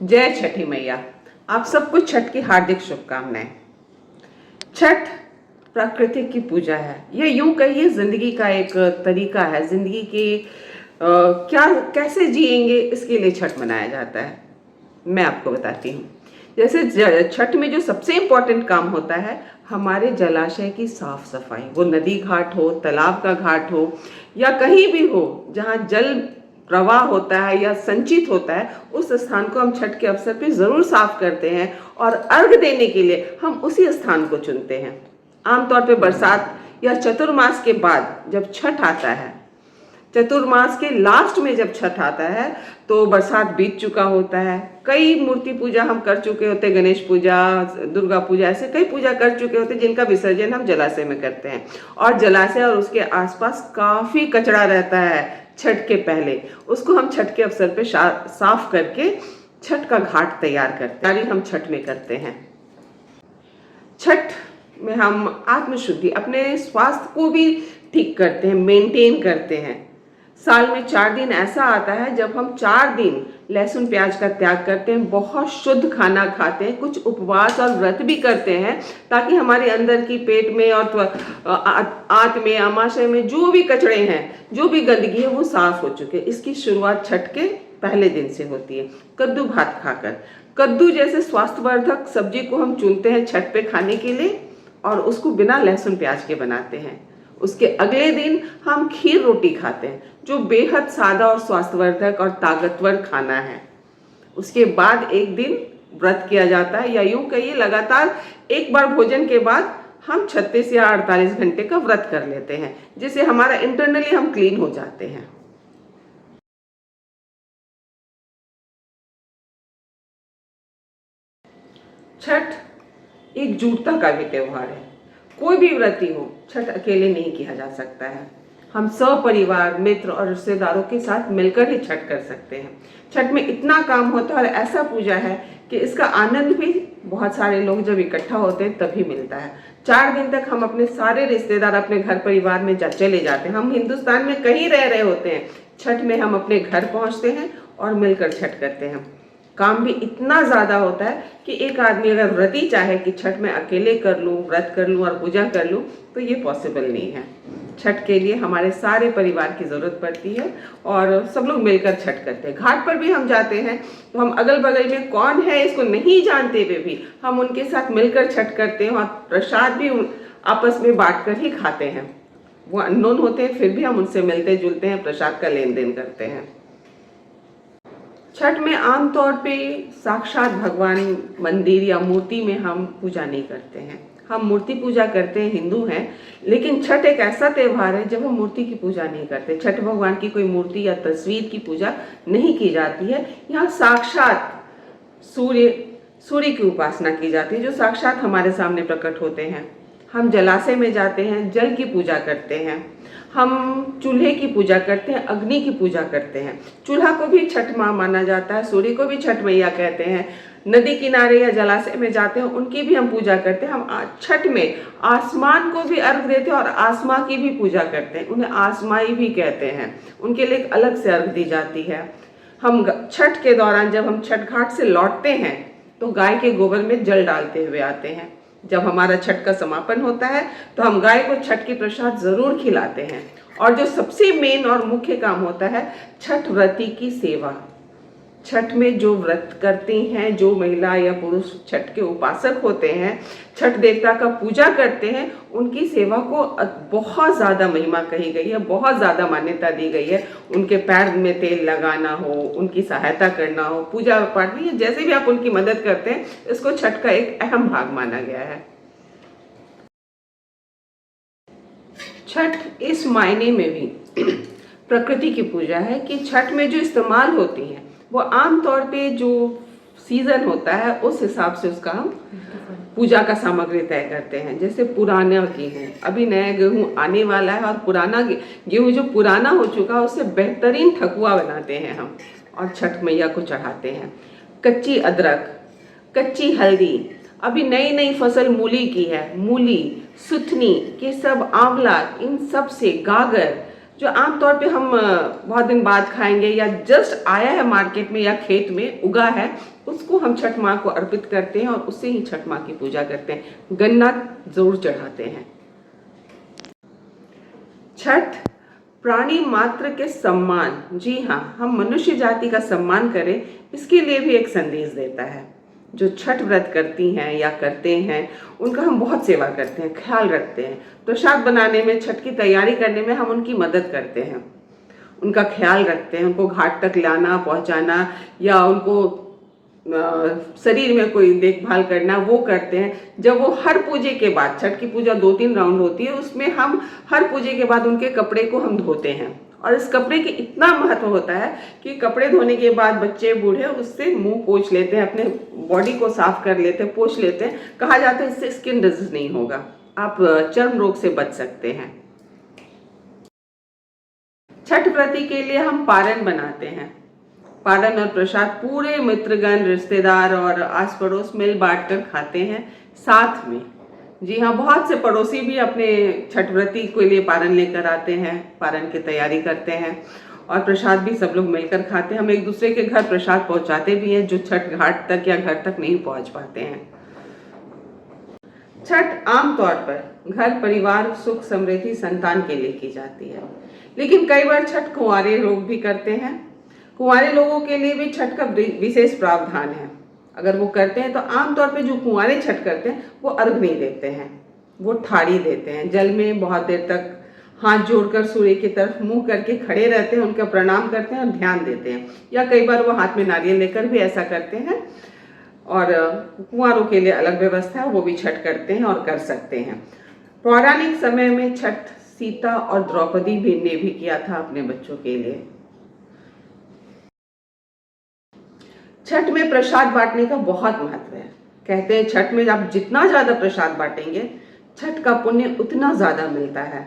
जय छठी मैया। आप सबको छठ की हार्दिक शुभकामनाएं। छठ प्रकृति की पूजा है। यह यूं कहिए जिंदगी का एक तरीका है। जिंदगी की क्या कैसे जिएंगे इसके लिए छठ मनाया जाता है। मैं आपको बताती हूँ। जैसे छठ में जो सबसे इम्पोर्टेंट काम होता है, हमारे जलाशय की साफ सफाई। वो नदी घाट हो, तालाब का घाट हो, या कहीं भी हो जहाँ जल प्रवाह होता है या संचित होता है, उस स्थान को हम छठ के अवसर पे जरूर साफ करते हैं। और अर्घ देने के लिए हम उसी स्थान को चुनते हैं। आमतौर पे बरसात या चतुर्मास के बाद जब छठ आता है, चतुर्मास के लास्ट में जब छठ आता है, तो बरसात बीत चुका होता है। कई मूर्ति पूजा हम कर चुके होते हैं, गणेश पूजा, दुर्गा पूजा, ऐसे कई पूजा कर चुके होते हैं जिनका विसर्जन हम जलाशय में करते हैं। और जलाशय और उसके आसपास काफी कचरा रहता है छठ के पहले। उसको हम छठ के अवसर पे साफ करके छठ का घाट तैयार करते हैं। हम छठ में करते हैं। छठ में हम आत्मशुद्धि, अपने स्वास्थ्य को भी ठीक करते हैं, मेंटेन करते हैं। साल में 4 दिन ऐसा आता है जब हम 4 दिन लहसुन प्याज का त्याग करते हैं, बहुत शुद्ध खाना खाते हैं, कुछ उपवास और व्रत भी करते हैं, ताकि हमारे अंदर की पेट में और आंत में, आमाशय में जो भी कचड़े हैं, जो भी गंदगी है, वो साफ हो चुके। इसकी शुरुआत छठ के पहले दिन से होती है, कद्दू भात खाकर। कद्दू जैसे स्वास्थ्यवर्धक सब्जी को हम चुनते हैं छठ पे खाने के लिए, और उसको बिना लहसुन प्याज के बनाते हैं। उसके अगले दिन हम खीर रोटी खाते हैं, जो बेहद सादा और स्वास्थ्यवर्धक और ताकतवर खाना है। उसके बाद एक दिन व्रत किया जाता है, या यूं कहिए लगातार एक बार भोजन के बाद हम 36 या 48 घंटे का व्रत कर लेते हैं, जिससे हमारा इंटरनली हम क्लीन हो जाते हैं। छठ एकजुटता का भी त्योहार है। कोई भी व्रती हो, छठ अकेले नहीं किया जा सकता है। हम सब परिवार, मित्र और रिश्तेदारों के साथ मिलकर ही छठ कर सकते हैं। छठ में इतना काम होता है और ऐसा पूजा है कि इसका आनंद भी बहुत सारे लोग जब इकट्ठा होते हैं तभी मिलता है। 4 दिन तक हम अपने सारे रिश्तेदार अपने घर परिवार में चले जाते हैं। हम हिंदुस्तान में कहीं रह रहे होते हैं, छठ में हम अपने घर पहुंचते हैं और मिलकर छठ करते हैं। काम भी इतना ज़्यादा होता है कि एक आदमी अगर व्रती चाहे कि छठ में अकेले कर लूँ, व्रत कर लूँ और पूजा कर लूँ, तो ये पॉसिबल नहीं है। छठ के लिए हमारे सारे परिवार की ज़रूरत पड़ती है और सब लोग मिलकर छठ करते हैं। घाट पर भी हम जाते हैं तो हम अगल बगल में कौन है इसको नहीं जानते हुए भी हम उनके साथ मिलकर छठ करते हैं, और प्रसाद भी आपस में बांट कर ही खाते हैं। वो अननोन होते हैं, फिर भी हम उनसे मिलते जुलते हैं, प्रसाद का लेन देन करते हैं। छठ में आमतौर पे साक्षात भगवान मंदिर या मूर्ति में हम पूजा नहीं करते हैं। हम मूर्ति पूजा करते हैं, हिंदू हैं, लेकिन छठ एक ऐसा त्यौहार है जब हम मूर्ति की पूजा नहीं करते। छठ भगवान की कोई मूर्ति या तस्वीर की पूजा नहीं की जाती है। यहाँ साक्षात सूर्य की उपासना की जाती है, जो साक्षात हमारे सामने प्रकट होते हैं। हम जलाशय में जाते हैं, जल की पूजा करते हैं। हम चूल्हे की पूजा करते हैं, अग्नि की पूजा करते हैं। चूल्हा को भी छठ माँ माना जाता है, सूर्य को भी छठ मैया कहते हैं। नदी किनारे या जलाशय में जाते हैं, उनकी भी हम पूजा करते हैं। हम छठ में आसमान को भी अर्घ देते हैं और आसमां की भी पूजा करते हैं। उन्हें आसमाई भी कहते हैं, उनके लिए एक अलग से अर्घ दी जाती है। हम छठ के दौरान जब हम छठ घाट से लौटते हैं तो गाय के गोबर में जल डालते हुए आते हैं। जब हमारा छठ का समापन होता है तो हम गाय को छठ की प्रसाद जरूर खिलाते हैं। और जो सबसे मेन और मुख्य काम होता है, छठ व्रती की सेवा। छठ में जो व्रत करती हैं, जो महिला या पुरुष छठ के उपासक होते हैं, छठ देवता का पूजा करते हैं, उनकी सेवा को बहुत ज़्यादा महिमा कही गई है, बहुत ज़्यादा मान्यता दी गई है। उनके पैर में तेल लगाना हो, उनकी सहायता करना हो, पूजा पाठ में, जैसे भी आप उनकी मदद करते हैं, इसको छठ का एक अहम भाग माना गया है। छठ इस मायने में भी प्रकृति की पूजा है कि छठ में जो इस्तेमाल होती है वो आमतौर पे जो सीजन होता है उस हिसाब से उसका हम पूजा का सामग्री तय करते हैं। जैसे पुराना गेहूँ, अभी नया गेहूँ आने वाला है और पुराना गेहूँ जो पुराना हो चुका है उससे बेहतरीन ठकुआ बनाते हैं हम और छठ मैया को चढ़ाते हैं। कच्ची अदरक, कच्ची हल्दी, अभी नई नई फसल मूली की है, मूली, सुथनी, केसर, आंवला, इन सब से गागर, जो आमतौर पे हम बहुत दिन बाद खाएंगे या जस्ट आया है मार्केट में या खेत में उगा है, उसको हम छठ माँ को अर्पित करते हैं और उससे ही छठ माँ की पूजा करते हैं। गन्ना जरूर चढ़ाते हैं। छठ प्राणी मात्र के सम्मान, जी हाँ, हम मनुष्य जाति का सम्मान करें, इसके लिए भी एक संदेश देता है। जो छठ व्रत करती हैं या करते हैं उनका हम बहुत सेवा करते हैं, ख्याल रखते हैं। प्रसाद बनाने में, छठ की तैयारी करने में हम उनकी मदद करते हैं, उनका ख्याल रखते हैं, उनको घाट तक लाना पहुंचाना या उनको शरीर में कोई देखभाल करना वो करते हैं। जब वो हर पूजे के बाद, छठ की पूजा 2-3 राउंड होती है, उसमें हम हर पूजे के बाद उनके कपड़े को हम धोते हैं और इस कपड़े के इतना महत्व होता है कि कपड़े धोने के बाद बच्चे बूढ़े उससे मुंह पोंछ लेते हैं, अपने बॉडी को साफ कर लेते हैं, पोंछ लेते हैं। कहा जाता है इससे स्किन डिजीज नहीं होगा, आप चर्म रोग से बच सकते हैं। छठ व्रती के लिए हम पारण बनाते हैं। पारण और प्रसाद पूरे मित्रगण, रिश्तेदार और आस पड़ोस मिल बांट कर खाते हैं साथ में। जी हाँ, बहुत से पड़ोसी भी अपने छठ व्रती के लिए पारण लेकर आते हैं, पारण की तैयारी करते हैं और प्रसाद भी सब लोग मिलकर खाते हैं। हम एक दूसरे के घर प्रसाद पहुंचाते भी हैं जो छठ घाट तक या घर तक नहीं पहुंच पाते हैं। छठ आमतौर पर घर परिवार, सुख समृद्धि, संतान के लिए की जाती है, लेकिन कई बार छठ कुंवारे लोग भी करते हैं। कुंवारे लोगों के लिए भी छठ का विशेष प्रावधान है। अगर वो करते हैं तो आमतौर पे जो कुंवारे छठ करते हैं वो अर्घ नहीं देते हैं, वो ठाड़ी देते हैं। जल में बहुत देर तक हाथ जोड़कर सूर्य की तरफ मुंह करके खड़े रहते हैं, उनका प्रणाम करते हैं और ध्यान देते हैं, या कई बार वो हाथ में नारियल लेकर भी ऐसा करते हैं। और कुंवारों के लिए अलग व्यवस्था है, वो भी छठ करते हैं और कर सकते हैं। पौराणिक समय में छठ सीता और द्रौपदी ने भी किया था अपने बच्चों के लिए। छठ में प्रसाद बांटने का बहुत महत्व है। कहते हैं छठ में आप जितना ज्यादा प्रसाद बांटेंगे, छठ का पुण्य उतना ज्यादा मिलता है।